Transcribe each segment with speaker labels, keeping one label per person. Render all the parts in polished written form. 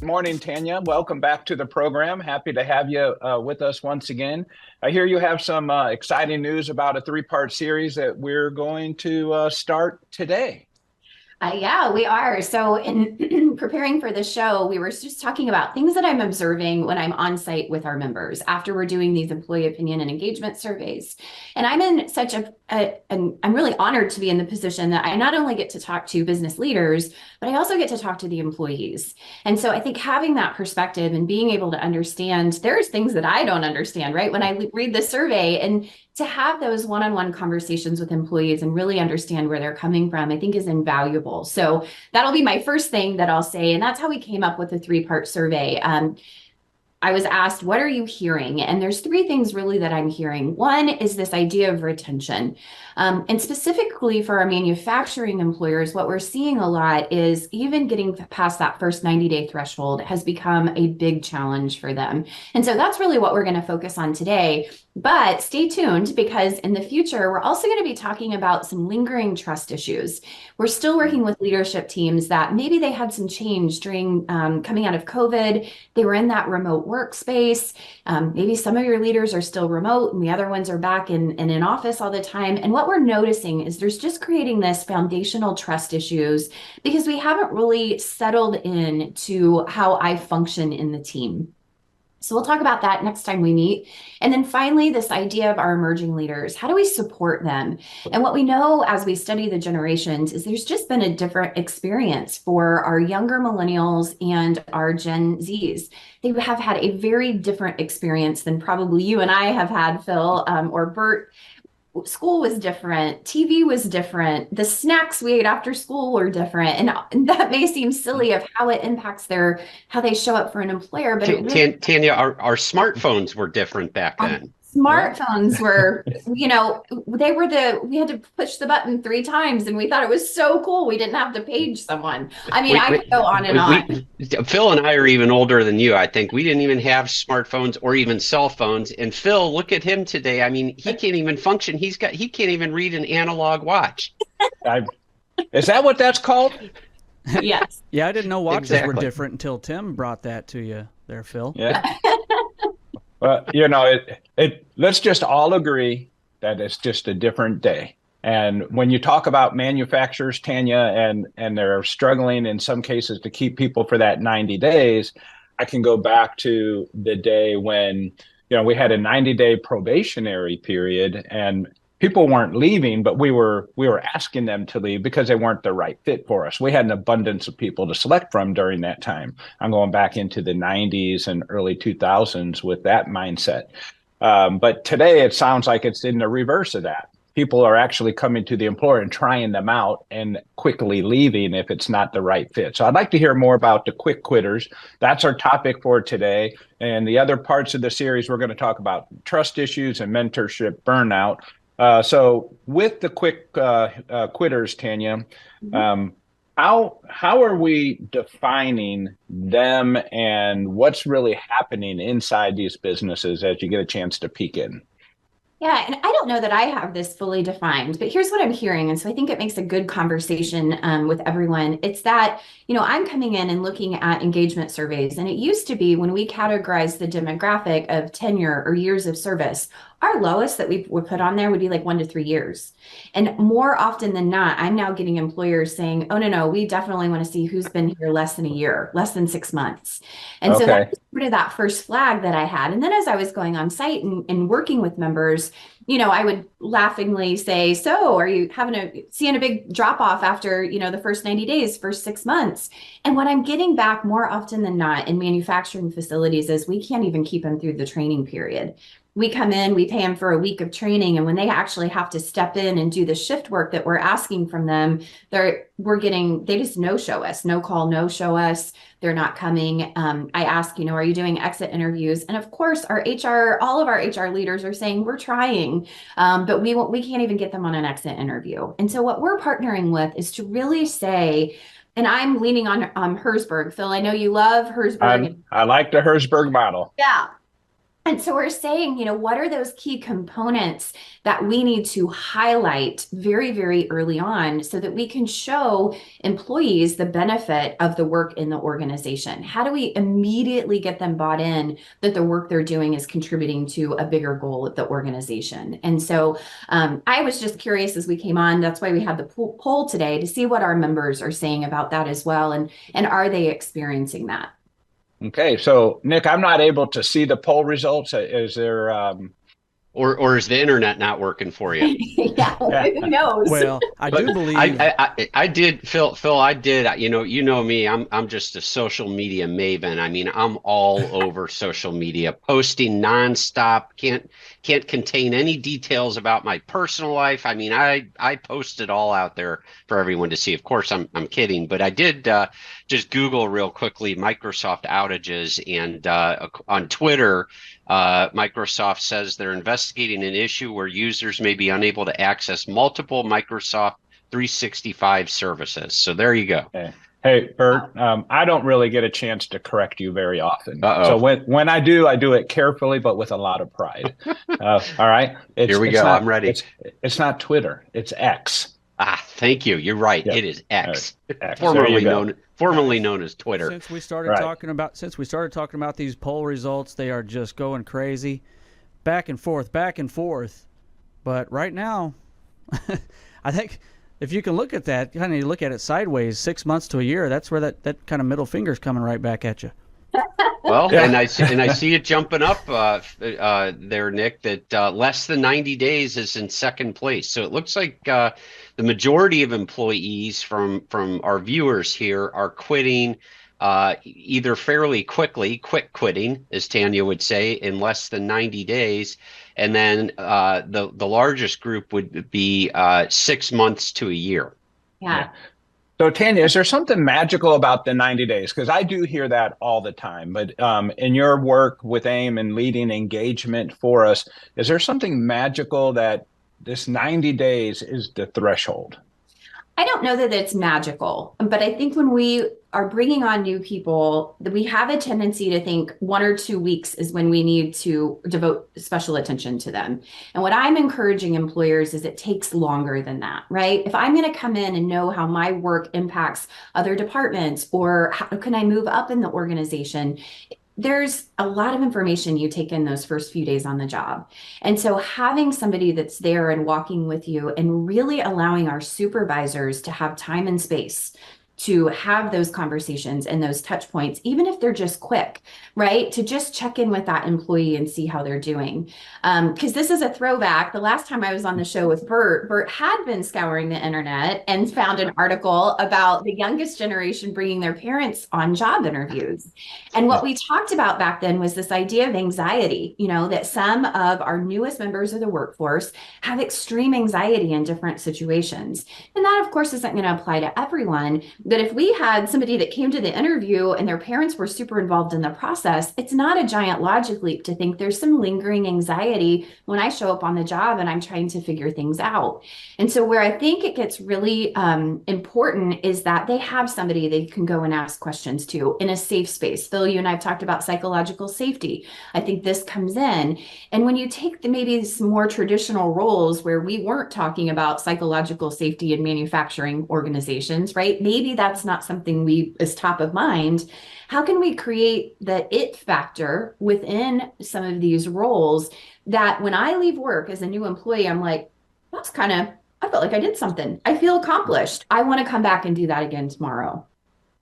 Speaker 1: morning, Tanya. Welcome back to the program. Happy to have you with us once again. I hear you have some exciting news about a three-part series that we're going to start today.
Speaker 2: Yeah, we are. So, in preparing for the show, we were just talking about things that I'm observing when I'm on site with our members after we're doing these employee opinion and engagement surveys. And I'm in such and I'm really honored to be in the position that I not only get to talk to business leaders, but I also get to talk to the employees. And so, I think having that perspective and being able to understand there's things that I don't understand, right? When I read the survey, and to have those one-on-one conversations with employees and really understand where they're coming from, I think is invaluable. So that'll be my first thing that I'll say. And that's how we came up with the three-part survey. I was asked, what are you hearing? And there's three things really that I'm hearing. One is this idea of retention. And specifically for our manufacturing employers, what we're seeing a lot is even getting past that first 90-day threshold has become a big challenge for them. And so that's really what we're going to focus on today. But stay tuned, because in the future, we're also going to be talking about some lingering trust issues. We're still working with leadership teams that maybe they had some change during coming out of COVID. They were in that remote workspace. Maybe some of your leaders are still remote and the other ones are back in office all the time. And what we're noticing is there's just creating this foundational trust issues because we haven't really settled in to how I function in the team. So we'll talk about that next time we meet. And then finally, this idea of our emerging leaders. How do we support them? And what we know as we study the generations is there's just been a different experience for our younger millennials and our Gen Zs. They have had a very different experience than probably you and I have had, Phil, or Bert. School was different, TV was different, the snacks we ate after school were different, and that may seem silly of how it impacts how they show up for an employer, but it really,
Speaker 3: Tanya, our smartphones were different back then.
Speaker 2: smartphones were, we had to push the button 3 times, and we thought it was so cool we didn't have to page someone. I mean, I could go on and on.
Speaker 3: Phil and I are even older than you. I think we didn't even have smartphones or even cell phones. And Phil, look at him today. I mean, he can't even function. He can't even read an analog watch.
Speaker 1: Is that what that's called?
Speaker 2: Yes.
Speaker 4: Yeah, I didn't know watches were different until Tim brought that to you there, Phil.
Speaker 1: Yeah. Well, let's just all agree that it's just a different day. And when you talk about manufacturers, Tanya, and they're struggling in some cases to keep people for that 90 days, I can go back to the day when, we had a 90-day probationary period and people weren't leaving, but we were asking them to leave because they weren't the right fit for us. We had an abundance of people to select from during that time. I'm going back into the 90s and early 2000s with that mindset. But today it sounds like it's in the reverse of that. People are actually coming to the employer and trying them out and quickly leaving if it's not the right fit. So I'd like to hear more about the quick quitters. That's our topic for today. And the other parts of the series, we're going to talk about trust issues and mentorship burnout. So with the quick quitters, Tanya, how are we defining them and what's really happening inside these businesses as you get a chance to peek in?
Speaker 2: Yeah, and I don't know that I have this fully defined, but here's what I'm hearing. And so I think it makes a good conversation with everyone. It's that, I'm coming in and looking at engagement surveys. And it used to be when we categorized the demographic of tenure or years of service, our lowest that we would put on there would be like 1 to 3 years. And more often than not, I'm now getting employers saying, oh, no, we definitely want to see who's been here less than a year, less than 6 months. And so that was sort of that first flag that I had. And then as I was going on site and working with members, I would laughingly say, so are you seeing a big drop off after, the first 90 days, first 6 months? And what I'm getting back more often than not in manufacturing facilities is we can't even keep them through the training period. We come in, we pay them for a week of training, and when they actually have to step in and do the shift work that we're asking from them, they just no-show us, no call, no-show us. They're not coming. I ask, are you doing exit interviews? And of course, all of our HR leaders are saying we're trying, but we can't even get them on an exit interview. And so what we're partnering with is to really say, and I'm leaning on Herzberg. Phil, I know you love Herzberg.
Speaker 1: I like the Herzberg model.
Speaker 2: Yeah. And so we're saying, what are those key components that we need to highlight very, very early on so that we can show employees the benefit of the work in the organization? How do we immediately get them bought in that the work they're doing is contributing to a bigger goal of the organization? And so I was just curious as we came on, that's why we had the poll today, to see what our members are saying about that as well. And are they experiencing that?
Speaker 1: Okay, so Nick, I'm not able to see the poll results. Is there
Speaker 3: or is the internet not working for you?
Speaker 2: Yeah, who knows?
Speaker 4: Well, I do believe
Speaker 3: I did, Phil, I did, you know me, I'm just a social media maven. I mean, I'm all over social media, posting nonstop, can't contain any details about my personal life. I mean, I post it all out there for everyone to see. Of course, I'm kidding, but I did just Google real quickly Microsoft outages, and on Twitter, Microsoft says they're investigating an issue where users may be unable to access multiple Microsoft 365 services. So there you go.
Speaker 1: Okay. Hey, Bert, I don't really get a chance to correct you very often.
Speaker 3: Uh-oh.
Speaker 1: So when I do it carefully, but with a lot of pride. All right.
Speaker 3: Here we go. I'm ready.
Speaker 1: It's not Twitter. It's X.
Speaker 3: Thank you. You're right.
Speaker 1: Yep.
Speaker 3: It is X,
Speaker 1: X.
Speaker 3: formerly known as Twitter.
Speaker 4: Since we started talking about these poll results, they are just going crazy, back and forth. But right now, I think if you can look at that, kind of look at it sideways, 6 months to a year, that's where that kind of middle finger's coming right back at you.
Speaker 3: Well, and I see it jumping up there, Nick, that less than 90 days is in second place. So it looks like the majority of employees from our viewers here are quitting either fairly quickly, quick quitting, as Tanya would say, in less than 90 days. And then the largest group would be 6 months to a year.
Speaker 2: Yeah.
Speaker 1: So Tanya, is there something magical about the 90 days? Because I do hear that all the time. But in your work with AIM and leading engagement for us, is there something magical that this 90 days is the threshold?
Speaker 2: I don't know that it's magical, but I think when we are bringing on new people, we have a tendency to think 1 or 2 weeks is when we need to devote special attention to them. And what I'm encouraging employers is it takes longer than that, right? If I'm going to come in and know how my work impacts other departments, or how can I move up in the organization, there's a lot of information you take in those first few days on the job. And so having somebody that's there and walking with you and really allowing our supervisors to have time and space to have those conversations and those touch points, even if they're just quick, right? To just check in with that employee and see how they're doing. Because this is a throwback. The last time I was on the show with Bert had been scouring the internet and found an article about the youngest generation bringing their parents on job interviews. And what we talked about back then was this idea of anxiety, that some of our newest members of the workforce have extreme anxiety in different situations. And that, of course, isn't going to apply to everyone. But if we had somebody that came to the interview and their parents were super involved in the process, it's not a giant logic leap to think there's some lingering anxiety when I show up on the job and I'm trying to figure things out. And so where I think it gets really important is that they have somebody they can go and ask questions to in a safe space. Phil, you and I have talked about psychological safety. I think this comes in. And when you take maybe some more traditional roles where we weren't talking about psychological safety in manufacturing organizations, right? Maybe that's not something is top of mind. How can we create the it factor within some of these roles that when I leave work as a new employee, I'm like, I felt like I did something. I feel accomplished. I want to come back and do that again tomorrow.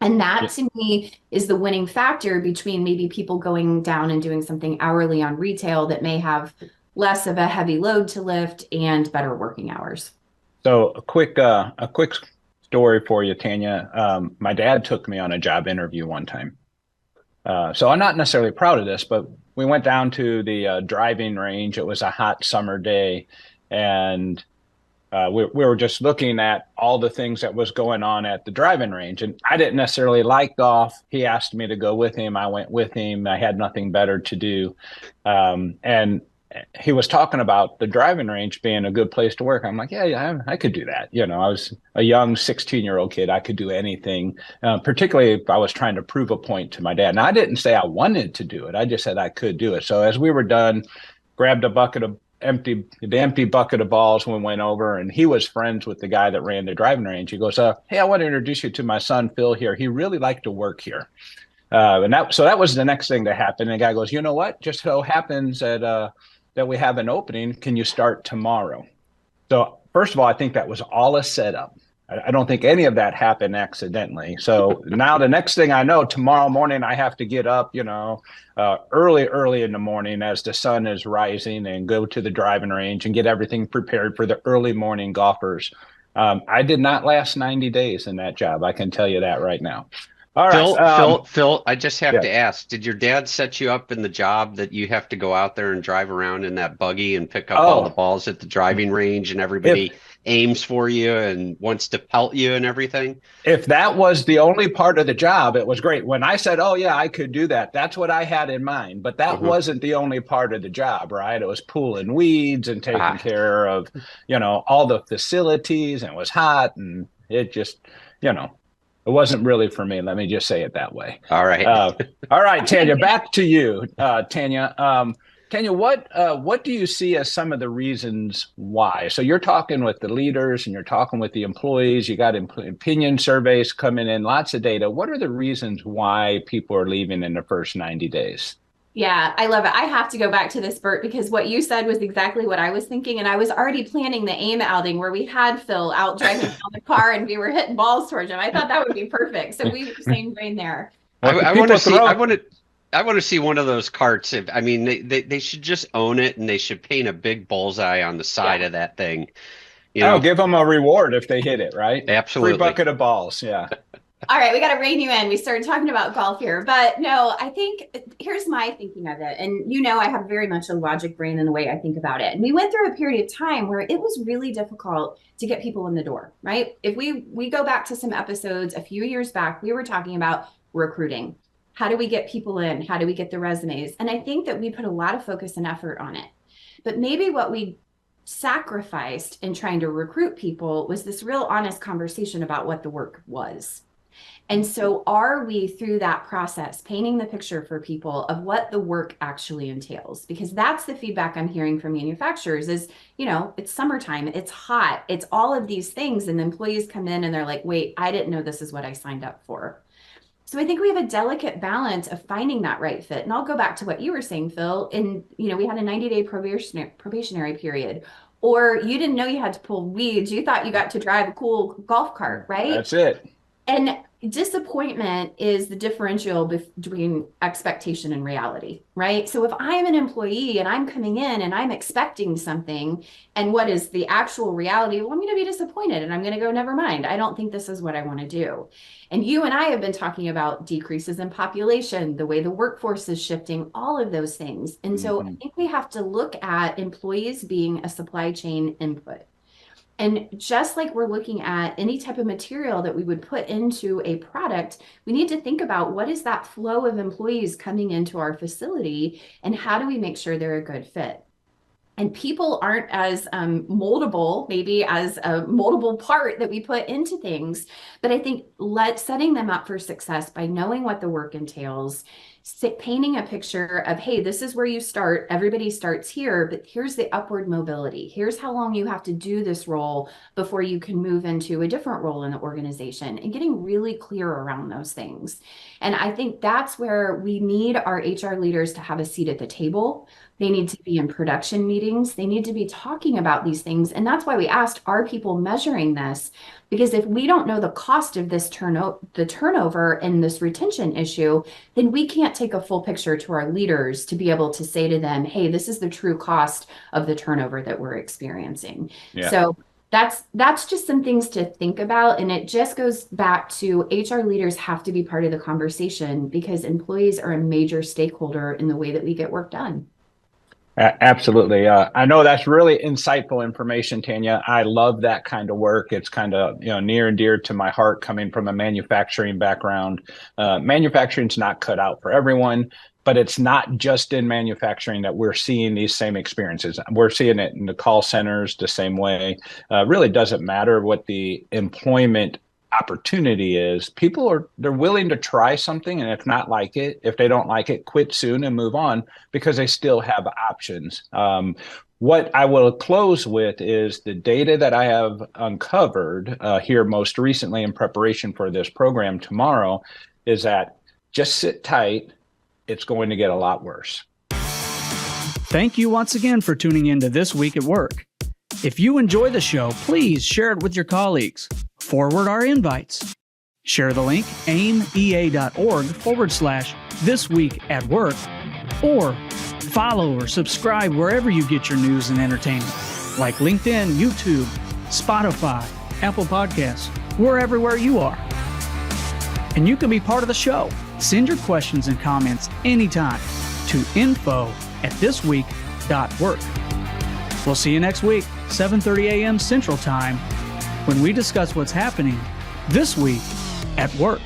Speaker 2: And that to me is the winning factor between maybe people going down and doing something hourly on retail that may have less of a heavy load to lift and better working hours.
Speaker 1: So a quick story for you, Tanya. My dad took me on a job interview one time. So I'm not necessarily proud of this, but we went down to the driving range. It was a hot summer day, and we were just looking at all the things that was going on at the driving range. And I didn't necessarily like golf. He asked me to go with him. I went with him. I had nothing better to do. And he was talking about the driving range being a good place to work. I'm like, yeah, I could do that. You know, I was a young 16-year-old kid. I could do anything, particularly if I was trying to prove a point to my dad. And I didn't say I wanted to do it. I just said I could do it. So as we were done, grabbed the empty bucket of balls when we went over, and he was friends with the guy that ran the driving range. He goes, hey, I want to introduce you to my son, Phil here. He really liked to work here. So that was the next thing that happened. And the guy goes, you know what? Just so happens that we have an opening. Can you start tomorrow? So first of all, I think that was all a setup. I don't think any of that happened accidentally. So now the next thing I know, tomorrow morning, I have to get up, early in the morning as the sun is rising and go to the driving range and get everything prepared for the early morning golfers. I did not last 90 days in that job. I can tell you that right now. All right.
Speaker 3: Phil, I just have
Speaker 1: yeah.
Speaker 3: to ask, did your dad set you up in the job that you have to go out there and drive around in that buggy and pick up all the balls at the driving range and everybody aims for you and wants to pelt you and everything?
Speaker 1: If that was the only part of the job, it was great. When I said, oh, yeah, I could do that, that's what I had in mind. But that wasn't the only part of the job, right? It was pulling weeds and taking care of, all the facilities, and it was hot, and it just, it wasn't really for me. Let me just say it that way.
Speaker 3: All right.
Speaker 1: All right, Tanya, back to you. Tanya, what do you see as some of the reasons why? So you're talking with the leaders and you're talking with the employees. You got opinion surveys coming in, lots of data. What are the reasons why people are leaving in the first 90 days?
Speaker 2: Yeah, I love it. I have to go back to this, Bert, because what you said was exactly what I was thinking. And I was already planning the AIM outing where we had Phil out driving down the car and we were hitting balls towards him. I thought that would be perfect. So we were same brain there.
Speaker 3: I want to see one of those carts. They should just own it, and they should paint a big bullseye on the side of that thing.
Speaker 1: Give them a reward if they hit it, right?
Speaker 3: Absolutely.
Speaker 1: Free bucket of balls. Yeah.
Speaker 2: All right, we got to rein you in. We started talking about golf here, but no, I think here's my thinking of it. And I have very much a logic brain in the way I think about it. And we went through a period of time where it was really difficult to get people in the door, right? If we go back to some episodes a few years back, we were talking about recruiting. How do we get people in? How do we get the resumes? And I think that we put a lot of focus and effort on it. But maybe what we sacrificed in trying to recruit people was this real honest conversation about what the work was. And so are we, through that process, painting the picture for people of what the work actually entails? Because that's the feedback I'm hearing from manufacturers is, it's summertime, it's hot, it's all of these things. And the employees come in and they're like, wait, I didn't know this is what I signed up for. So I think we have a delicate balance of finding that right fit. And I'll go back to what you were saying, Phil. And, we had a 90-day probationary period. Or you didn't know you had to pull weeds. You thought you got to drive a cool golf cart, right?
Speaker 1: That's it.
Speaker 2: And disappointment is the differential between expectation and reality, right? So if I'm an employee and I'm coming in and I'm expecting something, and what is the actual reality? Well, I'm going to be disappointed and I'm going to go, never mind. I don't think this is what I want to do. And you and I have been talking about decreases in population, the way the workforce is shifting, all of those things. And so I think we have to look at employees being a supply chain input. And just like we're looking at any type of material that we would put into a product, we need to think about what is that flow of employees coming into our facility and how do we make sure they're a good fit? And people aren't as moldable, maybe as a moldable part that we put into things. But I think setting them up for success by knowing what the work entails, painting a picture of, hey, this is where you start. Everybody starts here, but here's the upward mobility. Here's how long you have to do this role before you can move into a different role in the organization, and getting really clear around those things. And I think that's where we need our HR leaders to have a seat at the table. They need to be in production meetings. They need to be talking about these things. And that's why we asked, are people measuring this? Because if we don't know the cost of this the turnover and this retention issue, then we can't take a full picture to our leaders to be able to say to them, hey, this is the true cost of the turnover that we're experiencing. Yeah. So that's just some things to think about. And it just goes back to HR leaders have to be part of the conversation because employees are a major stakeholder in the way that we get work done.
Speaker 1: Absolutely. I know that's really insightful information, Tanya. I love that kind of work. It's kind of, near and dear to my heart coming from a manufacturing background. Manufacturing's not cut out for everyone, but it's not just in manufacturing that we're seeing these same experiences. We're seeing it in the call centers the same way. Really doesn't matter what the employment opportunity is. They're willing to try something, and if they don't like it, quit soon and move on because they still have options. What I will close with is the data that I have uncovered here most recently in preparation for this program tomorrow is that just sit tight. It's going to get a lot worse.
Speaker 4: Thank you once again for tuning in to This Week at Work. If you enjoy the show, please share it with your colleagues. Forward our invites. Share the link aimea.org/This Week at Work, or follow or subscribe wherever you get your news and entertainment, like LinkedIn, YouTube, Spotify, Apple Podcasts. We're everywhere you are. And you can be part of the show. Send your questions and comments anytime to info@thisweek.work. We'll see you next week, 7:30 a.m. Central Time, when we discuss what's happening this week at work.